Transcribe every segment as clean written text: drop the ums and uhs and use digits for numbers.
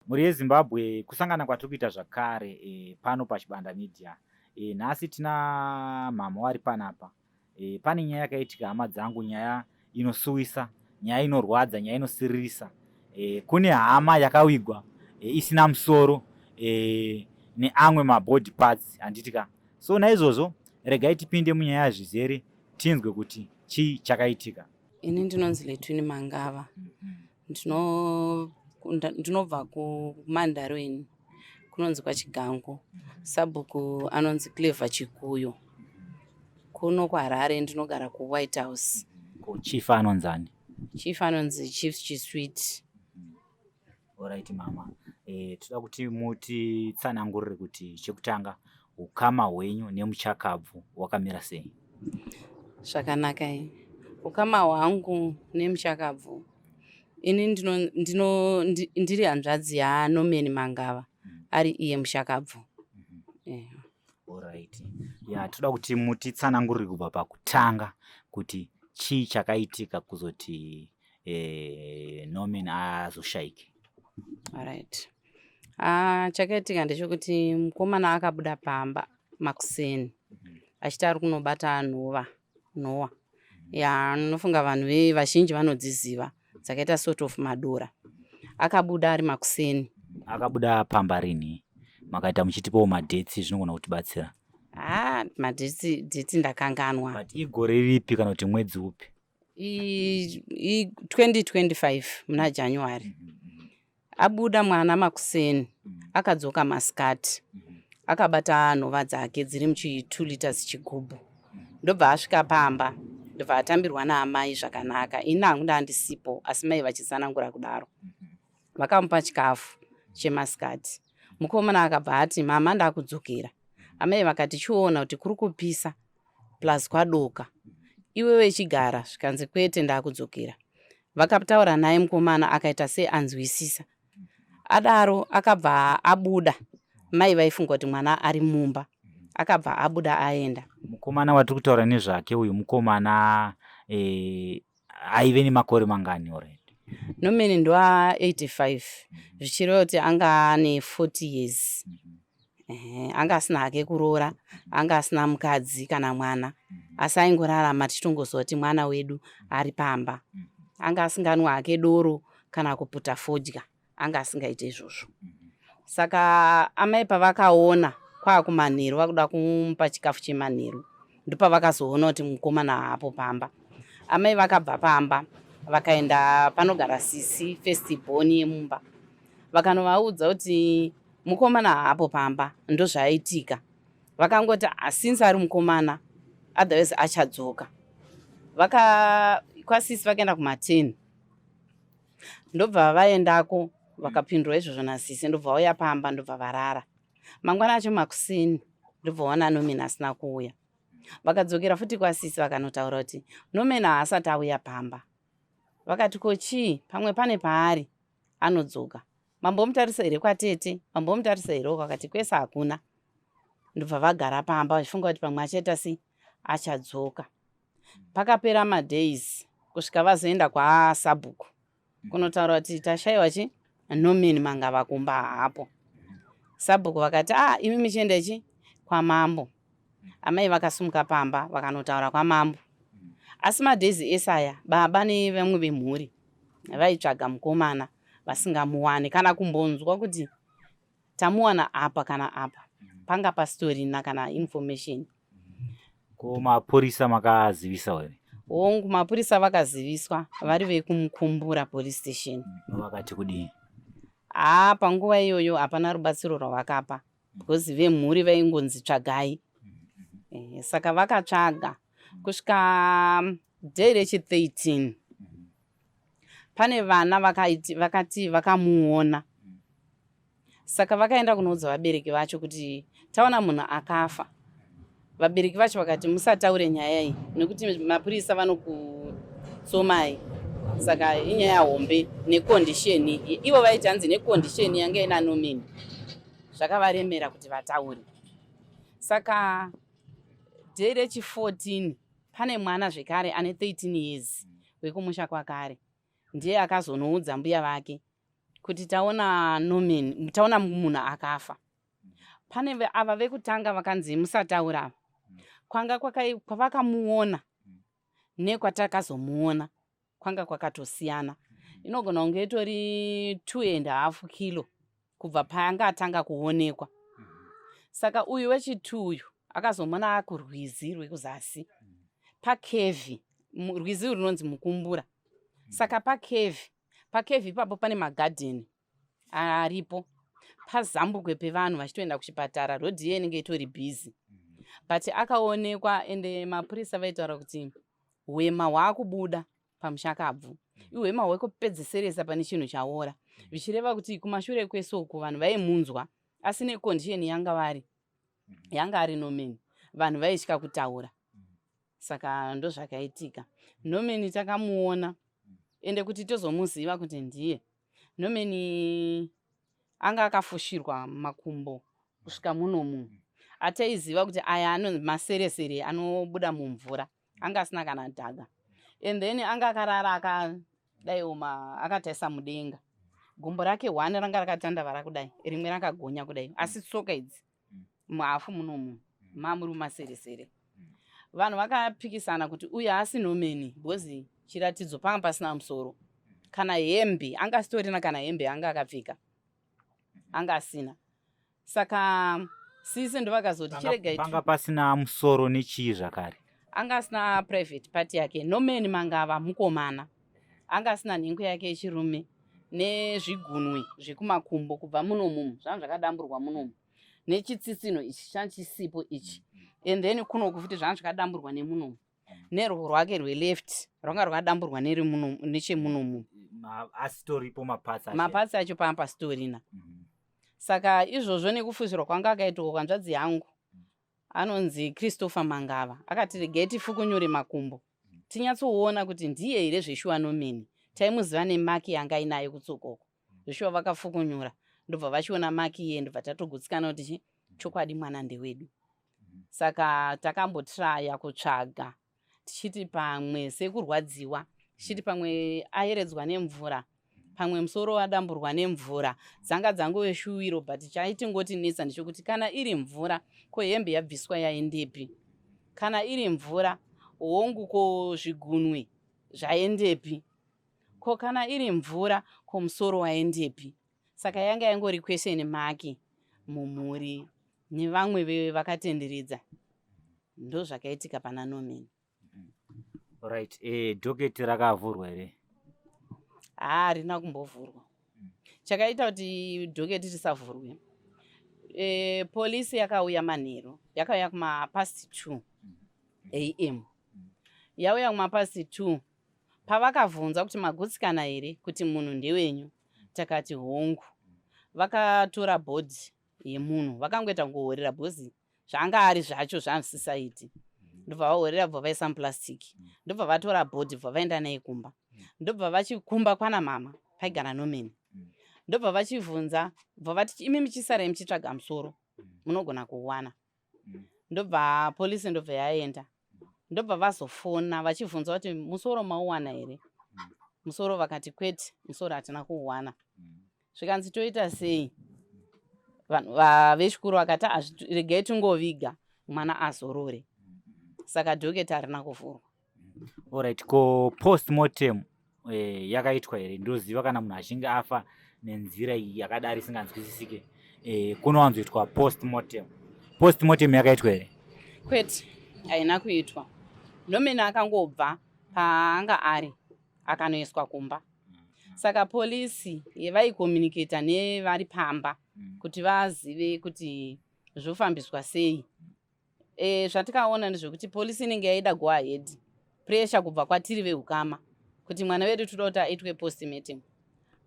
Mhuri yeZimbabwe kusangana kwatiri kuita zvakare pano paChibanda Media. Nhasi tina mhamo ari panapa. Pane nyaya yakaitika hama dzangu, nyaya inosuwisa, nyaya inorwadza, nyaya inosiririsa. Kune hama yakawigwa isina musoro neamwe mabody parts handitika. So naizvozvo regai tipinde munyaya zvizere tinzwe kuti chii chakaitika. Ini ndinonzi Letwini Mangava. Ndinobva kuMandarweni, kunonzi kwaChigango. Sabhuku anonzi Clever Chikuyo. Kuno kwaHarare ndinogara kuWhite House. Chief anonzani? Chief anonzi Chief Chisweet. Alright mama. Toda kuti mutitsanangurire kuti chekutanga ukama hwenyu nemuchakabvu wakamira sei? Zvakanaka. Ukama hwangu nemuchakabvu, ini ndiri hanzvadzi yaNorman Mangava ari iye muchakabvu. Alright. Toda kuti mutitsanangurire kubva pakutanga kuti chii chakaitika kuzoti Norman azoshayike. Alright. Chakaitika ndechekuti mukomana akabuda pamba makuseni achiti ari kunobata nhova. Nofunga vanhu vazhinji vanodziziva, dzakaita sort of madora. Akabuda ari makuseni. Akabuda pamba rini? Makaita muchitipawo madhetsi zvinogona kutibatsira. Madhetsi ndakanganwa. But igore ripi kana kuti mwedzi upi? 2025 muna January. Abuda mwana makuseni, akadzoka masikati. Akabata nhova dzake dziri muchi2 liters chigubhu. Ndobva asvika pamba, ndobva atambirwa naamai zvakanaka. Ini hangu ndandisipo, asi mai vachitsanangura kudaro. Vakamupa chikafu chemasikati. Mukomana akabva ati, mama ndakudzokera. Amai vakati chiona kuti kuri kupisa plus kwadoka. Iwewe chigara, zvikanzi kwete ndakudzokera. Vakataura naye mukomana akaita seanzwisisa. Adaro akabva abuda. Mai vaifunga kuti mwana ari mumba. Akabva abuda aenda. Mukomana watiri kutaura nezvake uyu mukomana aive nemakore mangani already? Norman ndowa 85. Zvichireva kuti anga ane 40 years. Anga asina hake kuroora, anga asina mukadzi kana mwana. Asi aingorarama tichitongozwa kuti mwana wedu ari pamba. Anga asinganwa hake doro kana kuputa fodya. Anga asingaite izvozvo. Saka amai pavakaona kwakumanheru vakuda kumupa chikafu chemanheru, ndopavakazoona kuti mukomana haapo pamba. Amai vakabva pamba vakaenda panogara sisi firstborn yemumba. Vakanovaudza kuti mukomana haapo pamba, ndozvaitika. Vakangoti since ari mukomana otherwise achadzoka. Kwasisi vakaenda kuma10. Ndobva vaendako vakapindura izvozvo nasisi, ndobva vauya pamba, ndobva varara. Mangwana acho makuseni ndobva vaona Norman asina kuuya. Vakadzokera futi kwasisi vakanotaura kuti Norman haasati auya pamba. Vakati ko chii, pamwe pane paari anodzoka. Mambomutarisa here kwatete, mambomutarisa here. Vakati kwese hakuna. Ndobva vagara pamba vachifunga kuti pamwe achaita sei achadzoka. Pakapera madays kusvika vazoenda kwaSabhuku kunotaura kuti tashayiwa Norman Mangava kumba haapo. Sabhuku vakati imi muchienda kwaMambo. Amai vakasumuka pamba vakanotaura kwaMambo. Asi madays esaya baba nevamwe vemhuri vaitsvaga mukomana vasingamuwani kana kumbonzwa kuti tamuwana apa kana apa. Panga pastorina kana information. Ko mapurisa makazivisa here? Mapurisa vakaziviswa vari vekumukumbura police station. Vakati kudii? Panguva iyoyo hapana rubatsiro rwavakapa because vemhuri vaingonzi tsvagai. Saka vakatsvaga kusvika day rechi13. Pane vana vakati vakamuona. Saka vakaenda kunoudza vabereki vacho kuti taona munhu akafa. Vabereki vacho vakati musataure nyaya iyi nekuti mapurisa vanokutsomai. Saka inyaya hombe nekondisheni. Ivo vaiti hanzi nekondisheni yange ina Norman. Zvakavaremera kuti vataure. Saka day rechi14 pane mwana zvekare ane 13 years wekumusha kwakare. Ndiye akazonoudza mbuya vake kuti taona Norman, taona munhu akafa. Pane ava vekutanga vakanzi musataura kwanga kwavakamuona nekwatakazomuona kwanga kwakatosiyana. Inogona kunge itori 2.5 kilo kubva paanga atanga kuonekwa. Saka uyu wechitu uyu akazomona akurwizi rwekuzasi pakevhi, rwizi runonzi Mukumbura. Saka pakevhi ipapo pane magadheni aripo pazambukwe pevanhu vachitoenda kuchipatara. Rodhi iye inenge itori bhizi, but akaonekwa ende mapurisa vaitaura kuti hwema hwaakubuda pamushakabvu, ihwema hwekupedzeseresa pane chinhu chaora, vichireva kuti kumashure kwesoku vanhu vaimunzwa, asi nekondisheni yanga ari Norman, vanhu vaitya kutaura. Saka ndozvakaitika. Norman takamuona ende kuti tozomuziva kuti ndiye Norman anga akafushirwa makumbo kusvika munomu. Ataiziva kuti aya anonzi maseresere anobuda mumvura, anga asina kana dhaga. And then anga akarara akataisa mudenga. Gumbo rake 1 ranga rakatandavara kudai, rimwe rakagonya kudai, asi tsoka idzi muhafu munomu mamuri maseresere. Vanhu vakapikisana kuti uyu asi Norman because chiratidzo panga pasina musoro kana hembe, anga asitorina kana hembe anga akapfeka, anga asina. Saka sisi ndovakazoti chirega panga pasina musoro nechii zvakare, anga asina private part yake. Norman Mangava mukomana, anga asina nhengo yake yechirume nezvigunwe zvekumakumbo kubva munomu, zvangu zvakadamburwa munomu, nechitsitsino ichi chachisipo ichi, and then kunoku futi zvangu zvakadamburwa nemunomu, nerwo rwake rweleft rwanga rwakadamburwa nechemunomu, asi toripo mapatsi acho pamba pasitorina. Saka izvozvo nekufushirwa kwanga akaitwa kwanzvadzi yangu anonzi Christopher Mangava akati regai tifukunyure makumbo tinyatsoona kuti ndiye here zveshuwa Norman. Taimuziva nemaki yanga ainayo kutsokoko. Zveshuwa vakafukunyura ndobva vachiona maki iye, ndobva tatogutsikana kuti chokwadi mwana ndewedu. Saka takambotraya kutsvaga tichiti pamwe sekurwadziwa, tichiti pamwe ayeredzwa nemvura, pamwe musoro wadamburwa nemvura, dzanga dzangove shuwiro, but chaitingoti nesa ndechekuti kana iri mvura ko hembe yabviswa yaendepi, kana iri mvura hongu ko zvigunwe zvaendepi, ko kana iri mvura ko musoro waendepi. Saka yanga yangori question mark mumhuri nevamwe vakatenderedza. Ndo zvakaitika pana Norman. Right. Dhoketi rakavhurwa here? Harina kumbovhurwa. Chakaita kuti dhoketi risavhurwe, polisi yakauya manheru, yakauya kuma past 2 AM. Yauya kuma past 2 pavakavhunza kuti magutsikana here kuti munhu ndewenyu, takati hongu. Vakatora bhodhi yemunhu vakangoita kungohorera bhozi zvanga ari zvacho zvamusisaiti, ndobva vahorera bva vaisa mupurasitiki, ndobva vatora bhodhi bva vaenda naye kumba, ndobva vachikumba kwana mama paigara Norman, ndobva vachivhunza bva vati imi muchisarai muchitsvaga musoro munogona kuwana. Ndobva polisi ndobva yaenda, ndobva vazofona vachivhunza kuti musoro mauwana here, musoro vakati kwete, musoro hatina kuuwana. Zvikanzi toita sei? Vanhu vechikuru vakati regai tingoviga mwana azorore. Saka dhoketi harina kuvhurwa. Alright, ko postmortem yakaitwa here? Ndoziva kana munhu achinge afa nenzira iyi yakadari isinganzwisisike kunowanzoitwa postmortem. Postmortem yakaitwa here? Kwete, haina kuitwa. Norman akangobva paanga ari akanoiswa kumba. Saka polisi vaikomunicata nevari pamba kuti vazive kuti zvofambiswa sei. Zvatikaona ndezvekuti polisi inenge yaida go ahead, pressure kubva kwatiri vehukama kuti mwana wedu toda kuti aitwe postmortem,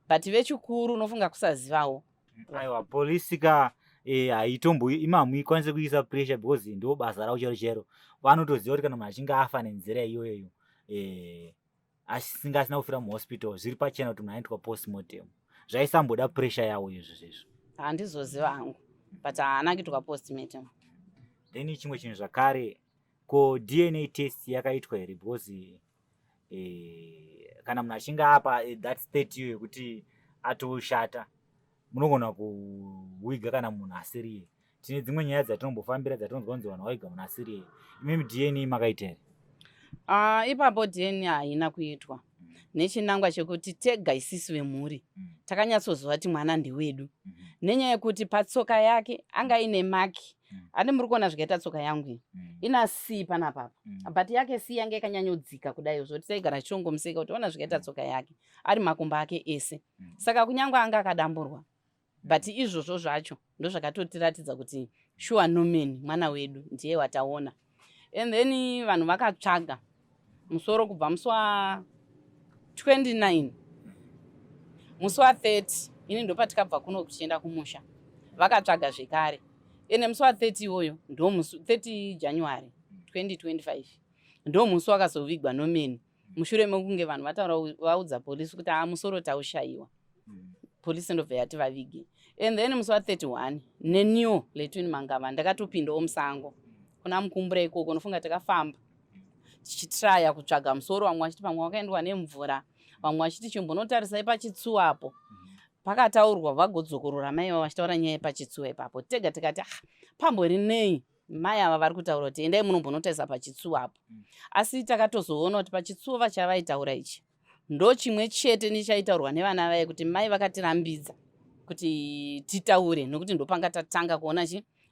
but vechikuru unofunga kusazivawo. Aiwa, polisi ka imamu ikwanise kuisa pressure because ndo basa ravo chero chero. Vanotoziva kuti kana munhu achinge afa nenzira iyoyo asingasina kufira muhospital zviri pachena kuti munhu aitwa postmortem, zvaisamboda pressure yawo izvo zvezvo. Handizoziva hangu, but haana kuitwa postmortem. Then chimwe chinhu zvakare, ko DNA test yakaitwa here? Because kana munhu achinge apa that state iyoyo kuti atoshata munogona kuwiga kana munhu asiriye. Tine dzimwe nyaya dzatinombofambira dzatinonzwa kunzi vanhu vaiga munhu asiriye. Imimi DNA makaita here? Ipapo DNA haina kuitwa nechinangwa chekuti tega isisi vemhuri takanyatsoziva kuti mwana ndewedu, nenyaya yekuti patsoka yake anga ine maki. Ane muri kuona zvikaita tsoka yangu iyi ina C panapapa, but yake C yange yakanyanyodzika kudai zvoti taigara tichongomuseka kuti ona zvikaita tsoka yake ari makumbo ake ese. Saka kunyangwe anga akadamburwa, but izvozvo zvacho ndozvakatotiratidza kuti sure Norman mwana wedu ndiye wataona. And then vanhu vakatsvaga musoro kubva musi wa 29 musi wa 30 ini ndopatikabva kuno kuchienda kumusha, vakatsvaga zvekare. Ene musi wa 30 iwoyo ndo musi 30 January 2025 ndo musi wakazovigwa Norman, mushure mekunge vanhu vataura vaudza polisi kuti musoro taushayiwa. Polisi ndobva yati vavige. And then musi wa 31 neniwo letwini Mangava ndakatopindawo musango kuna mukumbura ikoko. Unofunga takafamba tichitraya kutsvaga musoro, vamwe vachiti pamwe wakaendwa nemvura, vamwe vachiti chimbonotarisai pachitsuwa apo. Pakataurwa vagodzokorora mai vachitaura nyaya yepachitsuwa ipapo. Tega tikati pambori nei mai ava vari kutaura kuti endai munombonotarisa pachitsuwa apo. Asi takatozoona kuti pachitsuwa vachavaitaura ichi ndo chimwe chete nechaitaurwa nevana vaye kuti mai vakatirambidza kuti titaure nokuti ndopanga tatanga kuona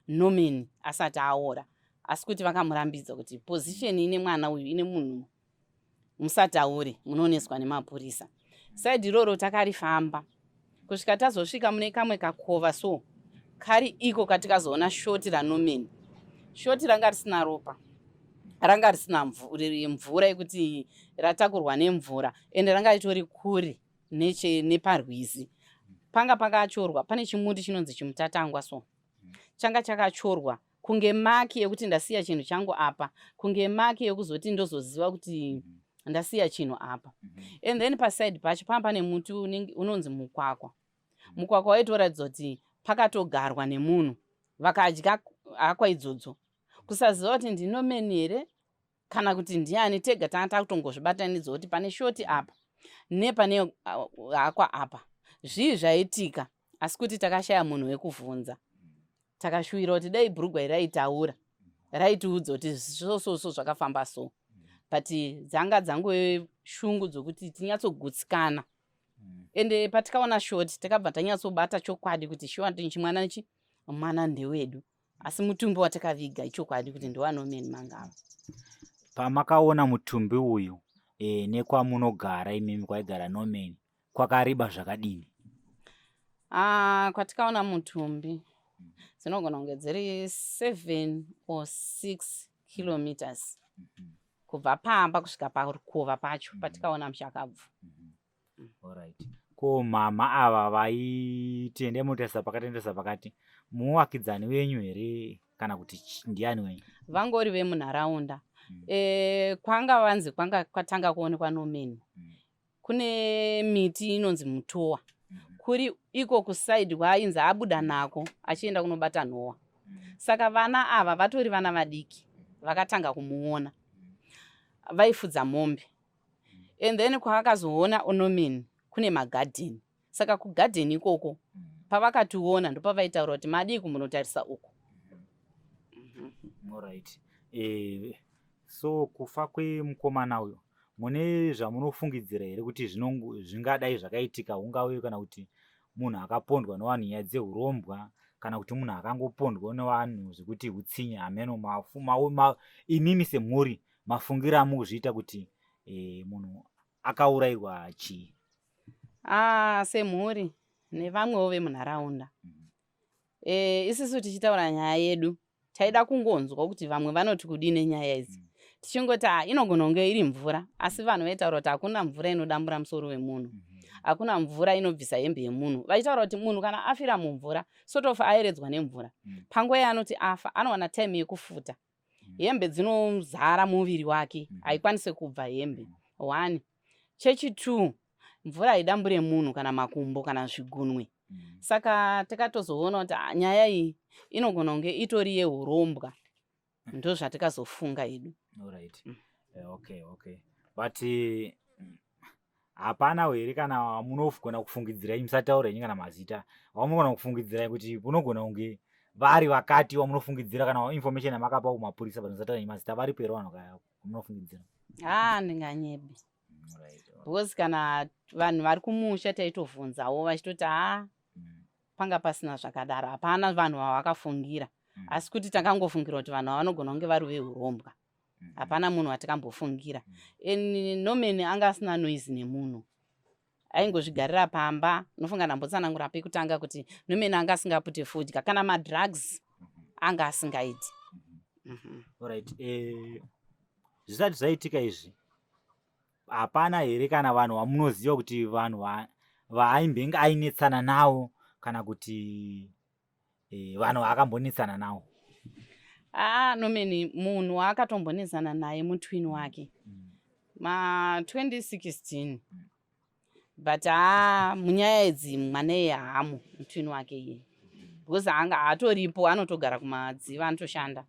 Norman asati aora. Asi kuti vakamurambidza kuti position ine mwana uyu ine munhu, musataure munoneswa nemapurisa. Saidi iroro takarifamba kusvika tazosvika mune kamwe kakova so kari iko katikazoona shoti raNorman. Shoti ranga risina ropa, ranga risina mvura yekuti ratakurwa nemvura, ende ranga ritori kure neparwizi. Panga pakachorwa pane chimuti chinonzi chimutatangwa so changa chakachorwa kunge maki yekuti ndasiya chinhu changu apa, kunge maki yekuzoti ndozoziva kuti ndasiya chinhu apa. And then paside pacho pamba pane muti unonzi mukwakwa. Mukwakwa waitoratidza kuti pakatogarwa nemunhu, vakadya akwa idzodzo. Kusaziva kuti ndiNorman here kana kuti ndiani, tega tanga takutongozvibatanidza kuti pane shoti apa nepane akwa apa. Zvii zvaitika, asi kuti takashaya munhu wekuvhunza. Takashuvira kuti dai bhurugwa raitaura raitiudza kuti so zvakafamba so, but dzanga dzangu shungu dzokuti tinyatsogutsikana. Ende patikaona shoti takabva tanyatsobata chokwadi kuti shoti chimwana ichi mwana ndewedu, asi mutumbi watakaviga ichokwadi kuti ndewaNorman Mangava. Pamakaona mutumbi uyu nekwamunogara imimi kwaigara Norman kwakariba zvakadini? Kwatikaona mutumbi dzinogona kunge dziri 7 or 6 kilometers kubva pamba kusvika parukova pacho patikaona mushakabvu. Alright. Ko mama ava vaitende mutarisa pakatendesa pakati muvakidzani wenyu here kana kuti ndiani wenyu? Vangori vemunharaunda. Kwanga vanzi kwanga kwatanga kuonekwa Norman kune miti inonzi mutowa, kuri iko kusaidi kwainzi abuda nako achienda kunobata nhowa. Saka vana ava vatori vana vadiki vakatanga kumuona, vaifudza mombe. And then kwaakazoona Norman kune magadheni. Saka kugadheni ikoko pavakationa ndopavaitaura kuti madii kumunotarisa uko. Alright. So kufa kwemukomana uyu mune zvamunofungidzira here kuti zvingadai zvakaitika, ungauye kana kuti munhu akapondwa nevanhu nyaya dzehurombwa kana kuti munhu akangopondwa nevanhu zvekuti utsinye hameno imimi semhuri mafungiro amuzviita kuti munhu akaurayirwa chii? Semhuri nevamwewo vemunharaunda, isisu tichitaura nyaya yedu taida kungonzwa kuti vamwe vanoti kudini nyaya idzi. Tichingoti inogona kunge iri mvura, asi vanhu vaitaura kuti hakuna mvura inodambura musoro wemunhu, hakuna mvura inobvisa hembe yemunhu. Vachitaura kuti munhu kana afira mumvura sotofa aeredzwa nemvura. Panguva yaanoti afa anowana time yekufuta, hembe dzinozara muviri wake, haikwanisi kubva hembe. 1. Chechi 2, mvura haidambure munhu kana makumbo kana zvigunwe. Saka takatozoona kuti nyaya iyi inogona kunge itori yehurombwa. Ndo zvatikazofunga hedu. Alright. Okay. But hapana here kana munogona kufungidzirai, musataure nyika namazita, wamunogona kufungidzirai kuti unogona kunge vari vakati wamunofungidzira kana information yamakapa kumapurisa panosataura nemazita vari pero vanhu munofungidzira? Ndinganyebe because kana vanhu vari kumusha taitovhunzawo vachitoti panga pasina zvakadaro, hapana vanhu vavakafungira, asi kuti takangofungira kuti vanhu vanogona kunge vari veurombwa. Hapana munhu watakambofungira. Nomeni anga asina noise nemunhu, aingozvigarira pamba. Nofunga ndambotsanangura pekutanga kuti nomeni anga asingapute fodya kana madrugs anga asingaiti. Alright, zvisati zvaitika izvi, hapana here kana vanhu vamunoziva kuti vanhu vaimbenge ainetsana navo kana kuti vanhu vaakambonetsana navo? Nomeni munhu waakatombonesana naye mutwini wake ma2016 but munyaya idzi mwana iye haamu mutwini wake iye because anga hatoripo, anotogara kumadziva anotoshanda.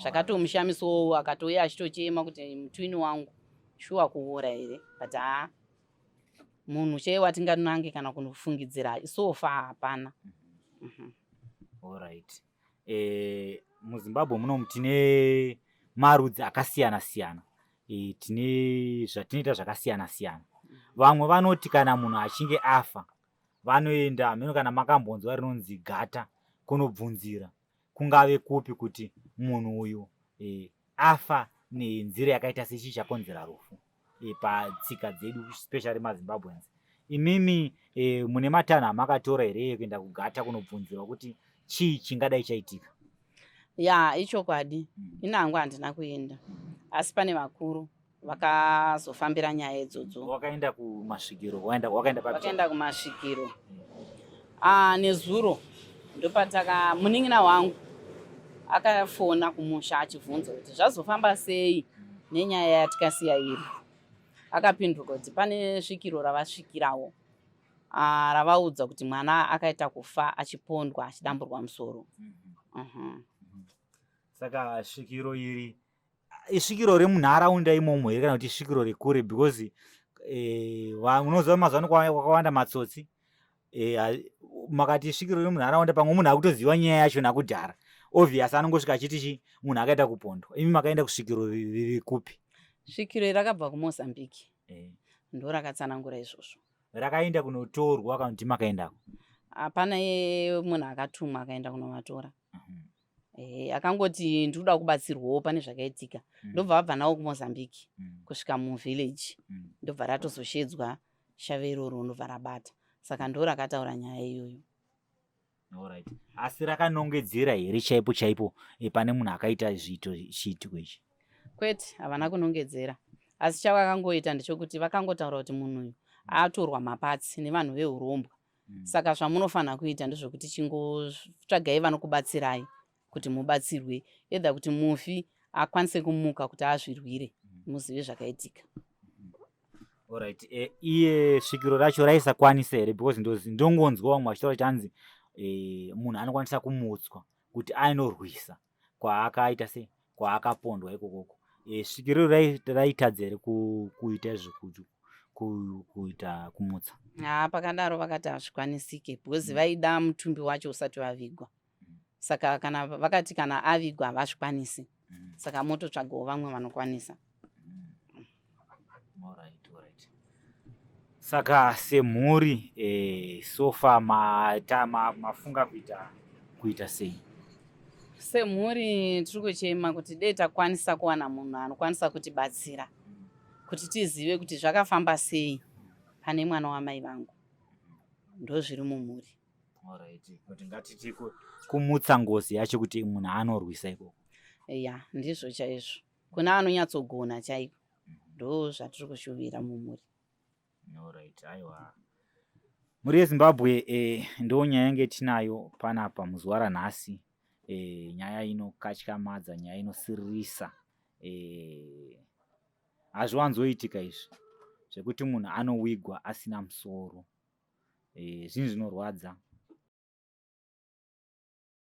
Zvakatomushamisawo akatouya achitochema kuti mutwini wangu shuwa kuora here, but munhu chaiye watinganange kana kunofungidzira sofa hapana. Alright. MuZimbabwe munomu tine marudzi akasiyana-siyana, tine zvatinoita zvakasiyana-siyana. Vamwe vanoti kana munhu achinge afa vanoenda meno kana makambonzwa rinonzi gata kunobvunzira kungave kupi kuti munhu uyu afa nenzira yakaita sechi chakonzera rufu patsika dzedu especially maZimbabweans. Imimi mune matanho amakatora here kuenda kugata kunobvunzirwa kuti chii chingadai chaitika? Ichokwadi. Inangu handina kuenda, asi pane vakuru vakazofambira nyaya idzodzo. Wakaenda kumasvikiro? Wakaenda kumasvikiro. Nezuro ndopataka munin'ina wangu akafona kumusha achibvunza kuti zvazofamba sei nenyaya yatikasiya iri. Akapinduka kuti pane svikiro ravasvikirawo ravaudza kuti mwana akaita kufa achipondwa achidamburwa musoro. Saka svikiro iri isvikiro remunharaunda imomo here kana kuti isvikiro rekure? Because unoziva mazuvano kwakawanda matsotsi, makati isvikiro remunharaunda pamwe munhu akutoziva nyaya yacho nakudhara, obvious anongosvika achiti munhu akaita kupondwa. Imi makaenda kusvikiro riri kupi? Svikiro rakabva kuMozambique, ndo rakatsanangura izvozvo. Rakaenda kunotorwa kana kuti makaendako? Hapana, munhu akatumwa akaenda kunovatora. Akangoti ndikuda kubatsirwawo pane zvakaitika, ndobva vabva nawo kuMozambique kusvika muvillage, ndobva ratozoshedzwa shave iroro ndobva rabata. Saka ndo rakataura nyaya iyoyo. Alright. Asi rakanongedzera here chaipo chaipo pane munhu akaita chiitiko ichi? Kwete, havana kunongedzera, asi chavakangoita ndechokuti vakangotaura kuti munhu uyu atorwa mapatsi nevanhu veurombwa. Saka zvamunofanira kuita ndezvokuti chingotsvagai vanokubatsirai kuti mubatsirwe, edha kuti mufi akwanise kumuka kuti azvirwire, muzive zvakaitika. Alright. Iye svikiro racho raisakwanisa here? Because ndongonzwa vamwe vachitaura chanzi munhu anokwanisa kumutswa kuti ainorwisa kwaakaita sei, kwaakapondwa ikokoko. Svikiro raitadza here kuita izvo kuita kumutsa? Pakadaro vakati hazvikwanisike because vaida mutumbi wacho usati wavigwa. Saka kana vakati kana avigwa havazvikwanisi, saka mototsvagawo vamwe vanokwanisa. Alright. Saka semhuri sofa mafunga kuita sei? Semhuri tiri kuchema kuti dei takwanisa kuwana munhu anokwanisa kutibatsira kuti tizive kuti zvakafamba sei pane mwana wamai vangu. Ndo zviri mumhuri. Alright. Kuti ngatiti kumutsa ngozi yacho kuti munhu anorwisa ikoko. Ndizvo chaizvo. Kuna anonyatsogona chaiko. Ndo zvatiri kushuvira mumhuri. Alright. Aiwa. Muri yeZimbabwe ndo nyaya yange tinayo panapa muzuva ranhasi. Nyaya inokatyamadza, nyaya inosiririsa. Hazviwanzoitika izvi zvekuti munhu anowigwa asina musoro. Zvinhu zvinorwadza.